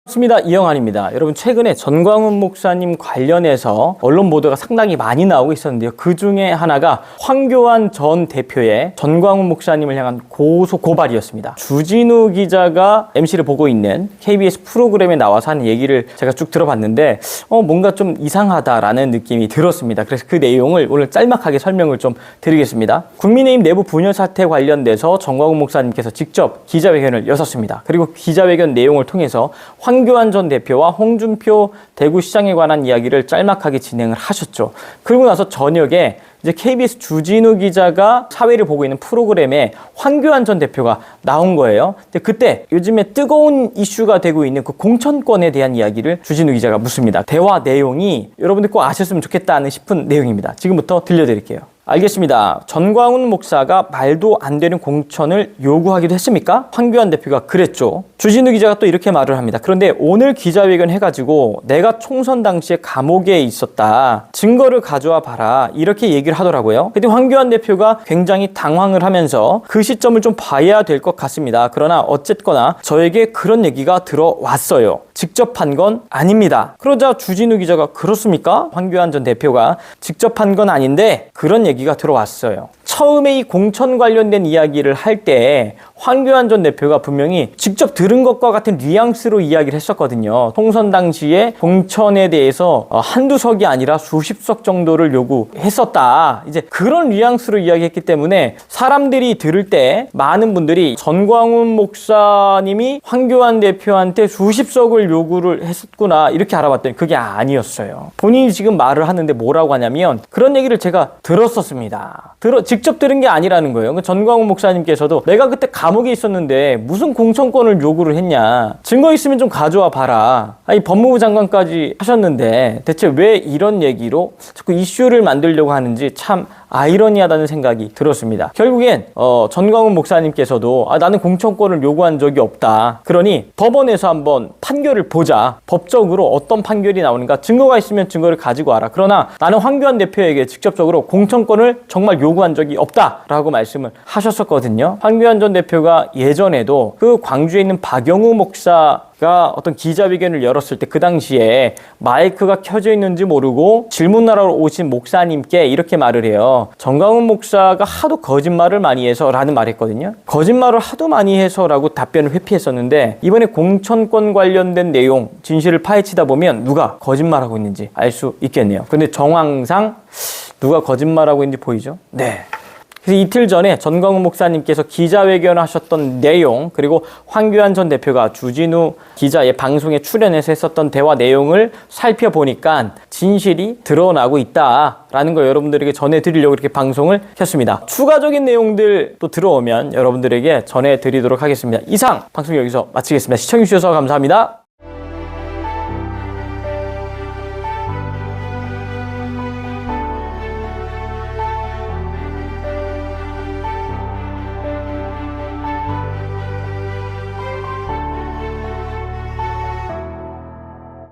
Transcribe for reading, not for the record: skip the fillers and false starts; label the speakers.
Speaker 1: 반갑습니다. 이영환입니다. 여러분, 최근에 전광훈 목사님 관련해서 언론 보도가 상당히 많이 나오고 있었는데요. 그 중에 하나가 황교안 전 대표의 전광훈 목사님을 향한 고소 고발이었습니다. 주진우 기자가 MC를 보고 있는 KBS 프로그램에 나와서 하는 얘기를 제가 쭉 들어봤는데 뭔가 좀 이상하다라는 느낌이 들었습니다. 그래서 그 내용을 오늘 짤막하게 설명을 좀 드리겠습니다. 국민의힘 내부 분열 사태 관련돼서 전광훈 목사님께서 직접 기자회견을 여섰습니다. 그리고 기자회견 내용을 통해서 황교안 전 대표와 홍준표 대구시장에 관한 이야기를 짤막하게 진행을 하셨죠. 그리고 나서 저녁에 이제 KBS 주진우 기자가 사회를 보고 있는 프로그램에 황교안 전 대표가 나온 거예요. 근데 그때 요즘에 뜨거운 이슈가 되고 있는 그 공천권에 대한 이야기를 주진우 기자가 묻습니다. 대화 내용이 여러분들 꼭 아셨으면 좋겠다는 싶은 내용입니다. 지금부터 들려드릴게요. 알겠습니다. 전광훈 목사가 말도 안 되는 공천을 요구하기도 했습니까? 황교안 대표가 그랬죠. 주진우 기자가 또 이렇게 말을 합니다. 그런데 오늘 기자회견 해가지고 내가 총선 당시에 감옥에 있었다. 증거를 가져와 봐라. 이렇게 얘기를 하더라고요. 근데 황교안 대표가 굉장히 당황을 하면서 그 시점을 좀 봐야 될 것 같습니다. 그러나 어쨌거나 저에게 그런 얘기가 들어왔어요. 직접 한 건 아닙니다. 그러자 주진우 기자가 그렇습니까? 황교안 전 대표가 직접 한 건 아닌데 그런 얘기가 들어왔어요. 처음에 이 공천 관련된 이야기를 할 때 황교안 전 대표가 분명히 직접 들은 것과 같은 뉘앙스로 이야기를 했었거든요. 총선 당시에 공천에 대해서 한두 석이 아니라 수십 석 정도를 요구했었다. 이제 그런 뉘앙스로 이야기했기 때문에 사람들이 들을 때 많은 분들이 전광훈 목사님이 황교안 대표한테 수십 석을 요구를 했었구나 이렇게 알아봤더니 그게 아니었어요. 본인이 지금 말을 하는데 뭐라고 하냐면 그런 얘기를 제가 들었었습니다. 직접 들은 게 아니라는 거예요. 전광훈 목사님께서도 내가 그때 감옥에 있었는데 무슨 공천권을 요구를 했냐. 증거 있으면 좀 가져와 봐라. 아니 법무부 장관까지 하셨는데 대체 왜 이런 얘기로 자꾸 이슈를 만들려고 하는지 참 아이러니하다는 생각이 들었습니다. 결국엔 전광훈 목사님께서도 나는 공천권을 요구한 적이 없다. 그러니 법원에서 한번 판결을 보자. 법적으로 어떤 판결이 나오는가 증거가 있으면 증거를 가지고 와라. 그러나 나는 황교안 대표에게 직접적으로 공천권을 정말 요구한 적이 없다라고 말씀을 하셨었거든요. 황교안 전 대표가 예전에도 그 광주에 있는 박영우 목사가 어떤 기자회견을 열었을 때 그 당시에 마이크가 켜져 있는지 모르고 질문하러 오신 목사님께 이렇게 말을 해요. 전광훈 목사가 하도 거짓말을 많이 해서 라는 말을 했거든요. 거짓말을 하도 많이 해서 라고 답변을 회피했었는데 이번에 공천권 관련된 내용 진실을 파헤치다 보면 누가 거짓말하고 있는지 알 수 있겠네요. 근데 정황상 누가 거짓말하고 있는지 보이죠? 네. 그래서 이틀 전에 전광훈 목사님께서 기자회견을 하셨던 내용 그리고 황교안 전 대표가 주진우 기자의 방송에 출연해서 했었던 대화 내용을 살펴보니까 진실이 드러나고 있다라는 걸 여러분들에게 전해드리려고 이렇게 방송을 켰습니다. 추가적인 내용들 또 들어오면 여러분들에게 전해드리도록 하겠습니다. 이상 방송 여기서 마치겠습니다. 시청해주셔서 감사합니다.